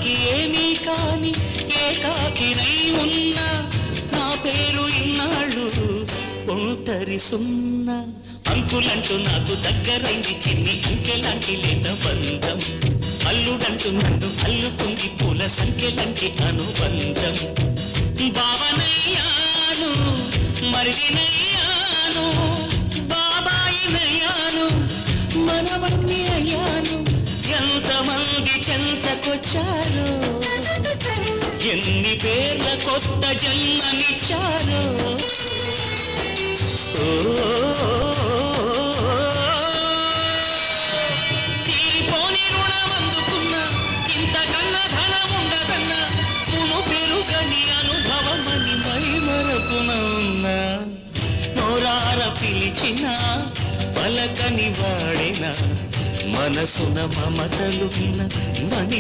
నాకి ఏమీ కాని ఏకాకినై ఉన్నా నా పేరు ఇన్నాళ్ళు ఒంటరి సున్నా అంకులంటూ నాకు దగ్గరైంది చిన్ని అంకెలాంటి లేత బంధం అల్లుడంటూ నన్ను అల్లుకుంది పూల సంఖ్యలంటి అనుబంధం భావనయ్యాను మరిదినయ్యాను బాబాయినయ్యాను మనవణ్ణి అయ్యాను ఎంతమంది చెంతకొచ్చారు ఎన్ని పేర్ల కొత్త జన్మనిచ్చారు తీరిపోని రుణమందుకున్నా ఇంతకన్నా ధనం ఉండదన్నా మును పెరుగని అనుభవమని మైమరపున ఉన్నా నోరార పిలిచిన పలకని వాడిన మనసున మమతలున్న మనిషి